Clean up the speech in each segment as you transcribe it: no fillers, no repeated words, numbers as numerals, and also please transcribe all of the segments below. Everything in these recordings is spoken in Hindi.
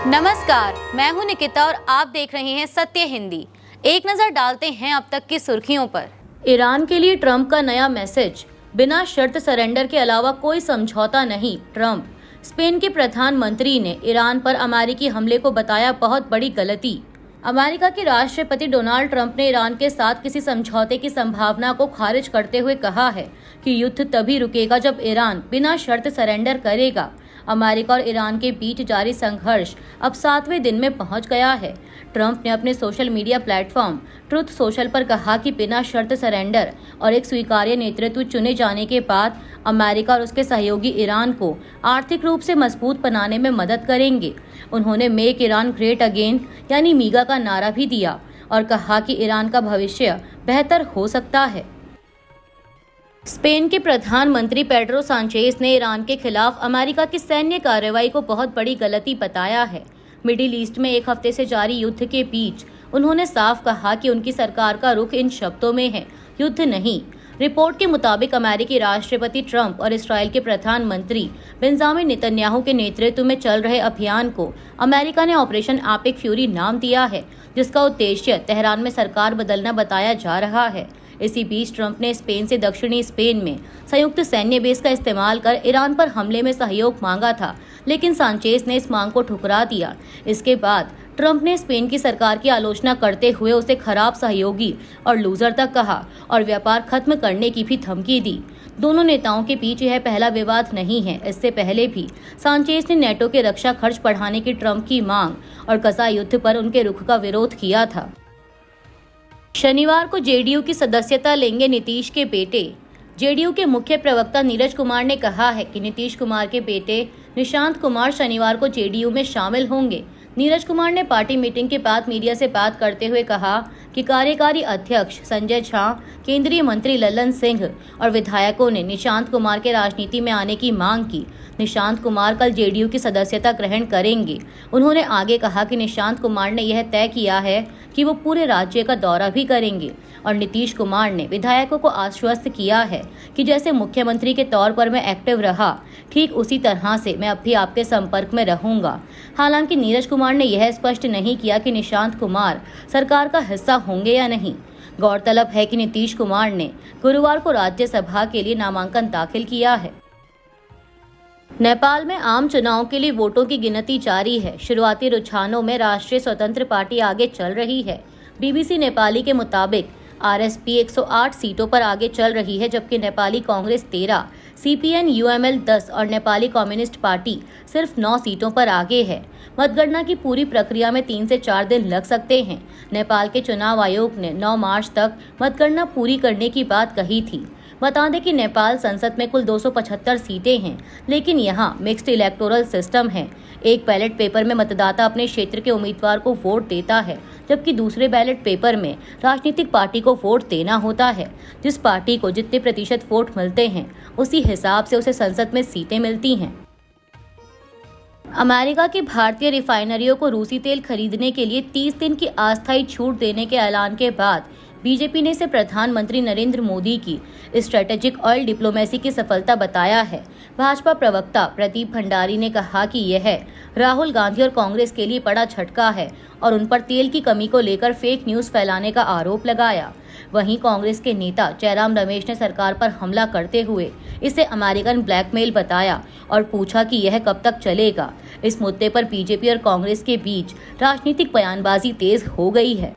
नमस्कार, मैं हूं निकिता और आप देख रहे हैं सत्य हिंदी। एक नजर डालते हैं अब तक की सुर्खियों पर। ईरान के लिए ट्रंप का नया मैसेज, बिना शर्त सरेंडर के अलावा कोई समझौता नहीं। ट्रंप, स्पेन के प्रधानमंत्री ने ईरान पर अमेरिकी हमले को बताया बहुत बड़ी गलती। अमेरिका के राष्ट्रपति डोनाल्ड ट्रंप ने ईरान के साथ किसी समझौते की संभावना को खारिज करते हुए कहा है कि युद्ध तभी रुकेगा जब ईरान बिना शर्त सरेंडर करेगा। अमेरिका और ईरान के बीच जारी संघर्ष अब 7वें दिन में पहुंच गया है। ट्रंप ने अपने social media platform truth social पर कहा कि बिना शर्त सरेंडर और एक स्वीकार्य नेतृत्व चुने जाने के बाद अमेरिका और उसके सहयोगी ईरान को आर्थिक रूप से मजबूत बनाने में मदद करेंगे। उन्होंने मेक ईरान ग्रेट अगेन यानी मीगा का नारा भी दिया और कहा कि ईरान का भविष्य बेहतर हो सकता है। स्पेन के प्रधानमंत्री पेड्रो सांचेज ने ईरान के खिलाफ अमेरिका की सैन्य कार्रवाई को बहुत बड़ी गलती बताया है। मिडिल ईस्ट में एक हफ्ते से जारी युद्ध के बीच उन्होंने साफ कहा कि उनकी सरकार का रुख इन शब्दों में है, युद्ध नहीं। रिपोर्ट के मुताबिक अमेरिकी राष्ट्रपति ट्रंप और इस्राएल के प्रधानमंत्री बेंजामिन नेतन्याहू के नेतृत्व में चल रहे अभियान को अमेरिका ने ऑपरेशन एपिक फ्यूरी नाम दिया है, जिसका उद्देश्य तेहरान में सरकार बदलना बताया जा रहा है। इसी बीच ट्रंप ने स्पेन से दक्षिणी स्पेन में संयुक्त सैन्य बेस का इस्तेमाल कर ईरान पर हमले में सहयोग मांगा था, लेकिन सांचेज ने इस मांग को ठुकरा दिया। इसके बाद ट्रंप ने स्पेन की सरकार की आलोचना करते हुए उसे खराब सहयोगी और लूजर तक कहा और व्यापार खत्म करने की भी धमकी दी। दोनों नेताओं के बीच यह पहला विवाद नहीं है। इससे पहले भी सांचेज ने नेटो के रक्षा खर्च बढ़ाने की ट्रंप की मांग और कसा युद्ध पर उनके रुख का विरोध किया था। शनिवार को जेडीयू की सदस्यता लेंगे नीतीश के बेटे। जेडीयू के मुख्य प्रवक्ता नीरज कुमार ने कहा है कि नीतीश कुमार के बेटे निशांत कुमार शनिवार को जेडीयू में शामिल होंगे। नीरज कुमार ने पार्टी मीटिंग के बाद मीडिया से बात करते हुए कहा कि कार्यकारी अध्यक्ष संजय झा, केंद्रीय मंत्री लल्लन सिंह और विधायकों ने निशांत कुमार के राजनीति में आने की मांग की। निशांत कुमार कल जेडीयू की सदस्यता ग्रहण करेंगे। उन्होंने आगे कहा कि निशांत कुमार ने यह तय किया है कि वो पूरे राज्य का दौरा भी करेंगे और नीतीश कुमार ने विधायकों को आश्वस्त किया है कि जैसे मुख्यमंत्री के तौर पर मैं एक्टिव रहा, ठीक उसी तरह से मैं अब भी आपके संपर्क में रहूंगा। हालांकि नीरज कुमार ने यह स्पष्ट नहीं किया कि निशांत कुमार सरकार का हिस्सा होंगे या नहीं। गौरतलब है कि नीतीश कुमार ने गुरुवार को राज्यसभा के लिए नामांकन दाखिल किया है। नेपाल में आम चुनाव के लिए वोटों की गिनती जारी है। शुरुआती रुझानों में राष्ट्रीय स्वतंत्र पार्टी आगे चल रही है। बीबीसी नेपाली के मुताबिक आरएसपी 108 सीटों पर आगे चल रही है, जबकि नेपाली कांग्रेस 13, सीपीएन यूएमएल 10 और नेपाली कम्युनिस्ट पार्टी सिर्फ 9 सीटों पर आगे है। मतगणना की पूरी प्रक्रिया में 3 से 4 दिन लग सकते हैं। नेपाल के चुनाव आयोग ने 9 मार्च तक मतगणना पूरी करने की बात कही थी। बता दें कि नेपाल संसद में कुल 275 सीटें हैं, लेकिन यहां मिक्स्ड इलेक्टोरल सिस्टम है। एक बैलेट पेपर में मतदाता अपने क्षेत्र के उम्मीदवार को वोट देता है, जबकि दूसरे बैलेट पेपर में राजनीतिक पार्टी को वोट देना होता है। जिस पार्टी को जितने प्रतिशत वोट मिलते हैं, उसी हिसाब से उसे संसद में सीटें मिलती हैं। अमेरिका की भारतीय रिफाइनरियों को रूसी तेल खरीदने के लिए 30 दिन की अस्थायी छूट देने के ऐलान के बाद बीजेपी ने इसे प्रधानमंत्री नरेंद्र मोदी की स्ट्रेटेजिक ऑयल डिप्लोमेसी की सफलता बताया है। भाजपा प्रवक्ता प्रदीप भंडारी ने कहा कि यह राहुल गांधी और कांग्रेस के लिए बड़ा झटका है और उन पर तेल की कमी को लेकर फेक न्यूज फैलाने का आरोप लगाया। वहीं कांग्रेस के नेता जयराम रमेश ने सरकार पर हमला करते हुए इसे अमेरिकन ब्लैकमेल बताया और पूछा कि यह कब तक चलेगा। इस मुद्दे पर बीजेपी और कांग्रेस के बीच राजनीतिक बयानबाजी तेज हो गई है।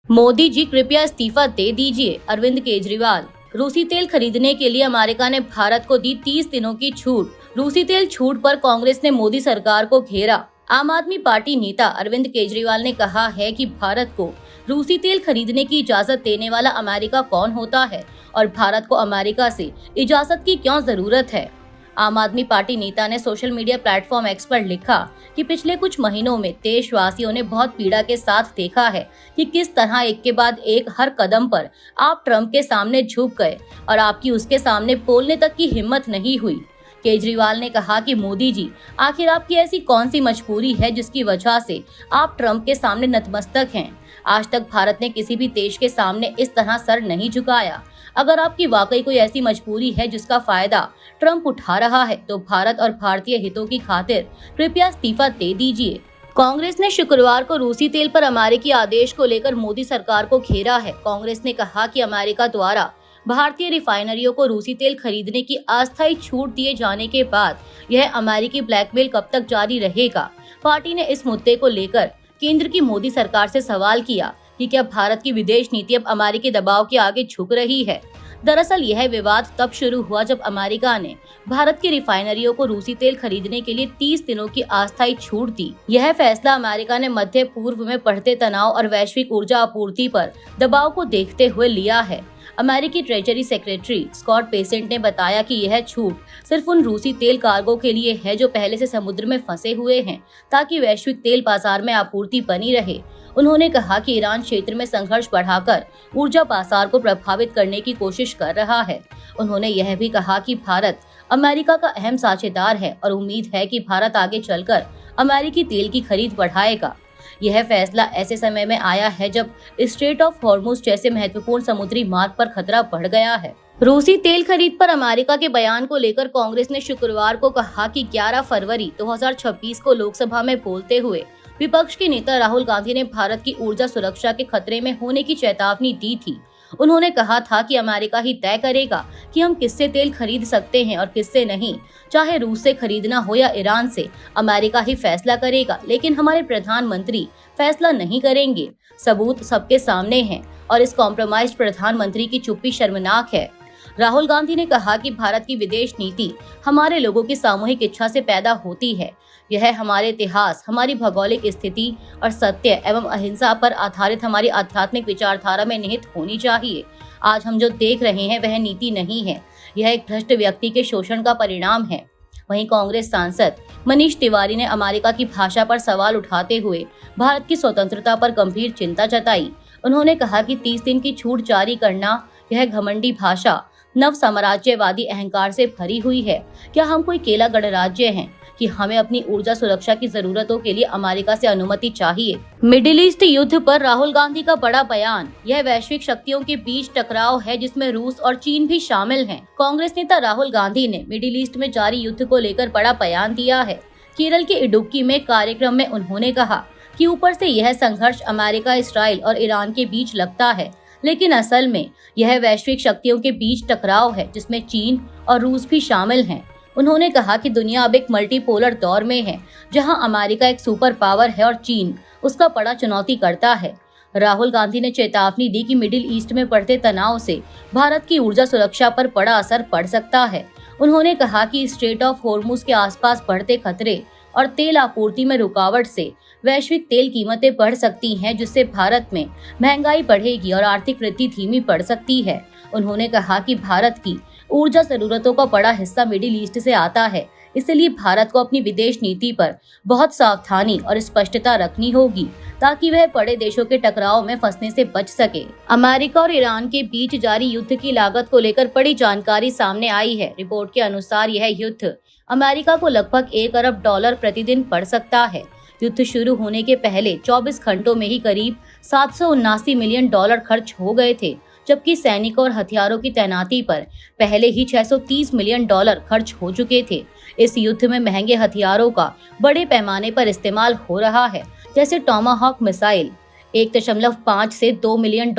मोदी जी कृपया इस्तीफा दे दीजिए, अरविंद केजरीवाल। रूसी तेल खरीदने के लिए अमेरिका ने भारत को दी 30 दिनों की छूट। रूसी तेल छूट पर कांग्रेस ने मोदी सरकार को घेरा। आम आदमी पार्टी नेता अरविंद केजरीवाल ने कहा है कि भारत को रूसी तेल खरीदने की इजाजत देने वाला अमेरिका कौन होता है और भारत को अमेरिका से इजाजत की क्यों जरूरत है। आम आदमी पार्टी नेता ने सोशल मीडिया प्लेटफॉर्म एक्स पर लिखा कि पिछले कुछ महीनों में देशवासियों ने बहुत पीड़ा के साथ देखा है कि किस तरह एक के बाद एक हर कदम पर आप ट्रंप के सामने झुक गए और आपकी उसके सामने बोलने तक की हिम्मत नहीं हुई। केजरीवाल ने कहा कि मोदी जी, आखिर आपकी ऐसी कौन सी मजबूरी है जिसकी वजह से आप ट्रंप के सामने नतमस्तक हैं। आज तक भारत ने किसी भी देश के सामने इस तरह सर नहीं झुकाया। अगर आपकी वाकई कोई ऐसी मजबूरी है जिसका फायदा ट्रंप उठा रहा है तो भारत और भारतीय हितों की खातिर कृपया इस्तीफा दे दीजिए। कांग्रेस ने शुक्रवार को रूसी तेल पर अमेरिकी आदेश को लेकर मोदी सरकार को घेरा है। कांग्रेस ने कहा कि अमेरिका द्वारा भारतीय रिफाइनरियों को रूसी तेल खरीदने की अस्थायी छूट दिए जाने के बाद यह अमेरिकी ब्लैकमेल कब तक जारी रहेगा। पार्टी ने इस मुद्दे को लेकर केंद्र की मोदी सरकार से सवाल किया कि क्या भारत की विदेश नीति अब अमेरिकी दबाव के आगे झुक रही है। दरअसल यह विवाद तब शुरू हुआ जब अमेरिका ने भारत की रिफाइनरियों को रूसी तेल खरीदने के लिए 30 दिनों की अस्थायी छूट दी। यह फैसला अमेरिका ने मध्य पूर्व में बढ़ते तनाव और वैश्विक ऊर्जा आपूर्ति पर दबाव को देखते हुए लिया है। अमेरिकी ट्रेजरी सेक्रेटरी स्कॉट बेसेंट ने बताया कि यह छूट सिर्फ उन रूसी तेल कार्गो के लिए है जो पहले से समुद्र में फंसे हुए हैं, ताकि वैश्विक तेल बाजार में आपूर्ति बनी रहे। उन्होंने कहा कि ईरान क्षेत्र में संघर्ष बढ़ाकर ऊर्जा बाजार को प्रभावित करने की कोशिश कर रहा है। उन्होंने यह भी कहा कि भारत अमेरिका का अहम साझेदार है और उम्मीद है कि भारत आगे चलकर अमेरिकी तेल की खरीद बढ़ाएगा। यह फैसला ऐसे समय में आया है जब स्ट्रेट ऑफ हॉर्मुज जैसे महत्वपूर्ण समुद्री मार्ग पर खतरा बढ़ गया है। रूसी तेल खरीद पर अमेरिका के बयान को लेकर कांग्रेस ने शुक्रवार को कहा कि 11 फरवरी 2026 को लोकसभा में बोलते हुए विपक्ष के नेता राहुल गांधी ने भारत की ऊर्जा सुरक्षा के खतरे में होने की चेतावनी दी थी। उन्होंने कहा था कि अमेरिका ही तय करेगा कि हम किससे तेल खरीद सकते हैं और किससे नहीं, चाहे रूस से खरीदना हो या ईरान से, अमेरिका ही फैसला करेगा, लेकिन हमारे प्रधानमंत्री फैसला नहीं करेंगे। सबूत सबके सामने हैं और इस कॉम्प्रोमाइज्ड प्रधानमंत्री की चुप्पी शर्मनाक है। राहुल गांधी ने कहा कि भारत की विदेश नीति हमारे लोगों की सामूहिक इच्छा से पैदा होती है। यह हमारे इतिहास, हमारी भौगोलिक स्थिति और सत्य एवं अहिंसा पर आधारित हमारी आध्यात्मिक विचारधारा में निहित होनी चाहिए। आज हम जो देख रहे हैं वह नीति नहीं है, यह एक भ्रष्ट व्यक्ति के शोषण का परिणाम है। वहीं कांग्रेस सांसद मनीष तिवारी ने अमेरिका की भाषा पर सवाल उठाते हुए भारत की स्वतंत्रता पर गंभीर चिंता जताई। उन्होंने कहा कि 30 दिन की छूट जारी करना, यह घमंडी भाषा नव साम्राज्यवादी अहंकार से भरी हुई है। क्या हम कोई केला गणराज्य हैं कि हमें अपनी ऊर्जा सुरक्षा की जरूरतों के लिए अमेरिका से अनुमति चाहिए। मिडिल ईस्ट युद्ध पर राहुल गांधी का बड़ा बयान। यह वैश्विक शक्तियों के बीच टकराव है जिसमें रूस और चीन भी शामिल हैं। कांग्रेस नेता राहुल गांधी ने मिडिल ईस्ट में जारी युद्ध को लेकर बड़ा बयान दिया है। केरल के इडुक्की में कार्यक्रम में उन्होंने कहा कि ऊपर से यह संघर्ष अमेरिका, इस्राइल और ईरान के बीच लगता है, लेकिन असल में यह वैश्विक शक्तियों के बीच टकराव है जिसमें चीन और रूस भी शामिल हैं। उन्होंने कहा कि दुनिया अब एक मल्टीपोलर दौर में है, जहां अमेरिका एक सुपर पावर है और चीन उसका बड़ा चुनौती करता है। राहुल गांधी ने चेतावनी दी कि मिडिल ईस्ट में बढ़ते तनाव से भारत की ऊर्जा सुरक्षा पर बड़ा असर पड़ सकता है। उन्होंने कहा कि स्ट्रेट ऑफ हॉर्मुज के आसपास बढ़ते खतरे और तेल आपूर्ति में रुकावट से वैश्विक तेल कीमतें बढ़ सकती हैं, जिससे भारत में महंगाई बढ़ेगी और आर्थिक वृद्धि धीमी पड़ सकती है। उन्होंने कहा कि भारत की ऊर्जा जरूरतों का बड़ा हिस्सा मिडिल ईस्ट से आता है, इसलिए भारत को अपनी विदेश नीति पर बहुत सावधानी और स्पष्टता रखनी होगी ताकि वह बड़े देशों के टकराव में फंसने से बच सके। अमेरिका और ईरान के बीच जारी युद्ध की लागत को लेकर बड़ी जानकारी सामने आई है। रिपोर्ट के अनुसार यह युद्ध अमेरिका को लगभग $1 अरब प्रतिदिन पड़ सकता है। युद्ध शुरू होने के पहले 24 घंटों में ही करीब $779 मिलियन खर्च हो गए थे, जबकि सैनिकों और हथियारों की तैनाती पर पहले ही $630 मिलियन खर्च हो चुके थे। इस युद्ध में महंगे हथियारों का बड़े पैमाने पर इस्तेमाल हो रहा है, जैसे टॉमाहॉक मिसाइल 1.5 से $2 मिलियन,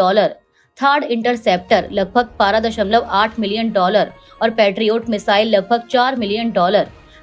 थर्ड इंटरसेप्टर लगभग $12.8 मिलियन और पैट्रियोट मिसाइल लगभग $4 मिलियन।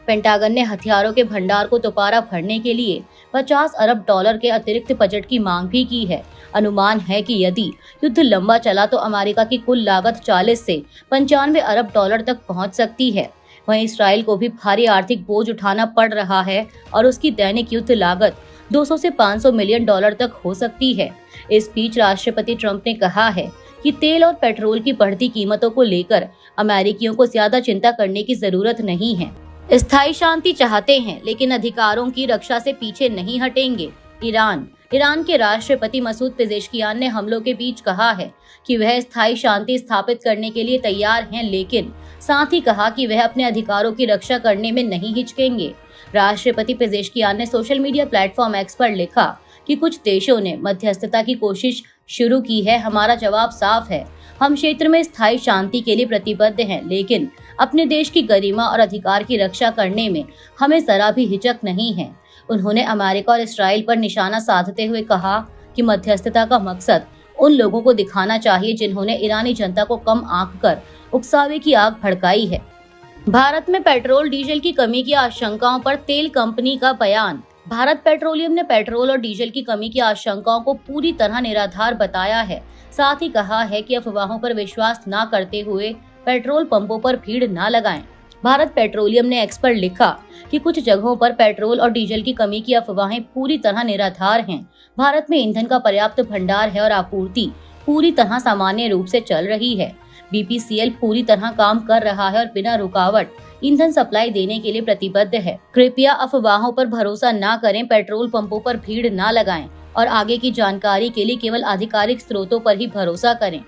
पेंटागन ने हथियारों के भंडार को दोबारा भरने के लिए $50 अरब के अतिरिक्त बजट की मांग भी की है। अनुमान है कि यदि युद्ध लंबा चला तो अमेरिका की कुल लागत 40 से $95 अरब तक पहुंच सकती है। वहीं इसराइल को भी भारी आर्थिक बोझ उठाना पड़ रहा है और उसकी दैनिक युद्ध लागत 200 से $500 मिलियन तक हो सकती है। इस बीच राष्ट्रपति ट्रंप ने कहा है कि तेल और पेट्रोल की बढ़ती कीमतों को लेकर अमेरिकियों को ज्यादा चिंता करने की जरूरत नहीं है। स्थायी शांति चाहते हैं लेकिन अधिकारों की रक्षा से पीछे नहीं हटेंगे। ईरान के राष्ट्रपति मसूद पेजेश्कियान ने हमलों के बीच कहा है कि वह स्थायी शांति स्थापित करने के लिए तैयार हैं, लेकिन साथ ही कहा कि वह अपने अधिकारों की रक्षा करने में नहीं हिचकेंगे। राष्ट्रपति पेजेश्कियान ने सोशल मीडिया प्लेटफॉर्म एक्स पर लिखा कि कुछ देशों ने मध्यस्थता की कोशिश शुरू की है, हमारा जवाब साफ है, हम क्षेत्र में स्थायी शांति के लिए प्रतिबद्ध हैं, लेकिन अपने देश की गरिमा और अधिकार की रक्षा करने में हमें जरा भी हिचक नहीं है। उन्होंने अमेरिका और इसराइल पर निशाना साधते हुए कहा कि मध्यस्थता का मकसद उन लोगों को दिखाना चाहिए जिन्होंने ईरानी जनता को कम आंककर उकसावे की आग भड़काई है। भारत में पेट्रोल डीजल की कमी की आशंकाओं पर तेल कंपनी का बयान। भारत पेट्रोलियम ने पेट्रोल और डीजल की कमी की आशंकाओं को पूरी तरह निराधार बताया है। साथ ही कहा है कि अफवाहों पर विश्वास न करते हुए पेट्रोल पंपों पर भीड़ न लगाएं। भारत पेट्रोलियम ने एक्स पर लिखा कि कुछ जगहों पर पेट्रोल और डीजल की कमी की अफवाहें पूरी तरह निराधार हैं। भारत में ईंधन का पर्याप्त भंडार है और आपूर्ति पूरी तरह सामान्य रूप से चल रही है। बीपीसीएल पूरी तरह काम कर रहा है और बिना रुकावट ईंधन सप्लाई देने के लिए प्रतिबद्ध है। कृपया अफवाहों पर भरोसा न करें, पेट्रोल पंपों पर भीड़ न लगाएं और आगे की जानकारी के लिए केवल आधिकारिक स्रोतों पर ही भरोसा करें।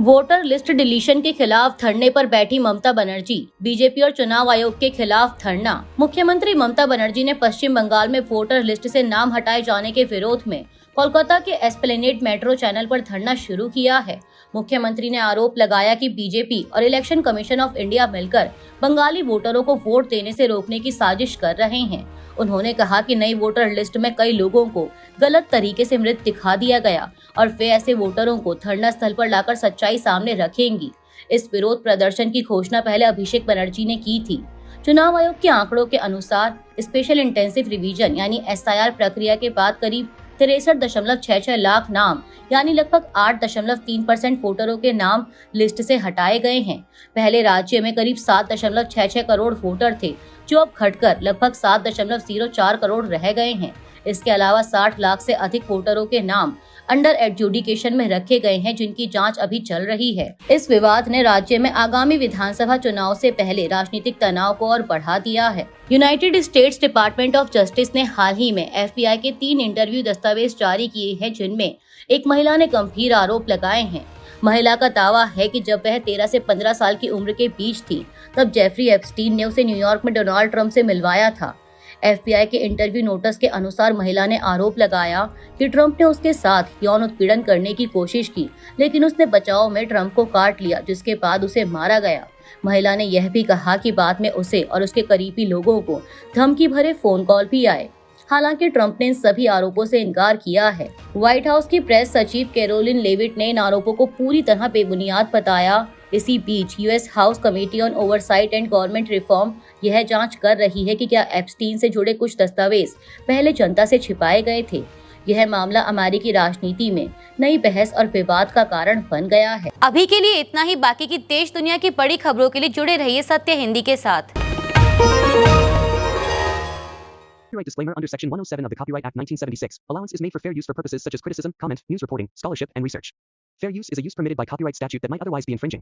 वोटर लिस्ट डिलीशन के खिलाफ धरने पर बैठी ममता बनर्जी। बीजेपी और चुनाव आयोग के खिलाफ धरना। मुख्यमंत्री ममता बनर्जी ने पश्चिम बंगाल में वोटर लिस्ट से नाम हटाए जाने के विरोध में कोलकाता के एस्प्लेनेड मेट्रो चैनल पर धरना शुरू किया है। मुख्यमंत्री ने आरोप लगाया कि बीजेपी और इलेक्शन कमीशन ऑफ इंडिया मिलकर बंगाली वोटरों को वोट देने से रोकने की साजिश कर रहे हैं। उन्होंने कहा कि नई वोटर लिस्ट में कई लोगों को गलत तरीके से मृत दिखा दिया गया और वे ऐसे वोटरों को धरना स्थल पर लाकर सच्चाई सामने रखेंगी। इस विरोध प्रदर्शन की घोषणा पहले अभिषेक बनर्जी ने की थी। चुनाव आयोग के आंकड़ों के अनुसार स्पेशल इंटेंसिव रिवीजन यानी एसआईआर प्रक्रिया के बाद करीब 63.66 लाख नाम यानी लगभग 8.3% वोटरों के नाम लिस्ट से हटाए गए हैं। पहले राज्य में करीब 7.66 करोड़ वोटर थे, जो अब घटकर लगभग 7.04 करोड़ रह गए हैं। इसके अलावा 60 लाख से अधिक वोटरों के नाम अंडर एडजुडिकेशन में रखे गए हैं, जिनकी जांच अभी चल रही है। इस विवाद ने राज्य में आगामी विधानसभा चुनाव से पहले राजनीतिक तनाव को और बढ़ा दिया है। United states department of justice ने हाल ही में एफबीआई के 3 इंटरव्यू दस्तावेज जारी किए हैं, जिनमें एक महिला ने गंभीर आरोप लगाए हैं। महिला का दावा है कि जब वह 13 से 15 साल की उम्र के बीच थी, तब जेफरी एप्स्टीन ने उसे न्यूयॉर्क में डोनाल्ड ट्रंप से मिलवाया था। एफबीआई के इंटरव्यू नोटिस के अनुसार महिला ने आरोप लगाया कि ट्रंप ने उसके साथ यौन उत्पीड़न करने की कोशिश की, लेकिन उसने बचाव में ट्रंप को काट लिया, जिसके बाद उसे मारा गया। महिला ने यह भी कहा कि बाद में उसे और उसके करीबी लोगों को धमकी भरे फोन कॉल भी आए। हालांकि ट्रंप ने इन सभी आरोपों से इनकार किया है। व्हाइट हाउस की प्रेस सचिव कैरोलिन लेविट ने इन आरोपों को पूरी तरह बेबुनियाद बताया। इसी बीच US House Committee on Oversight and Government Reform यह जांच कर रही है कि क्या एप्स्टीन से जुड़े कुछ दस्तावेज पहले जनता से छिपाए गए थे। यह मामला अमेरिकी राजनीति में नई बहस और विवाद का कारण बन गया है। अभी के लिए इतना ही। बाकी की देश दुनिया की बड़ी खबरों के लिए जुड़े रहिए सत्य हिंदी के साथ। Copyright disclaimer under Section 107 of the Copyright Act 1976. Allowance is made for fair use for purposes such as criticism, comment, news reporting, scholarship, and research. Fair use is a use permitted by copyright statute that might otherwise be infringing.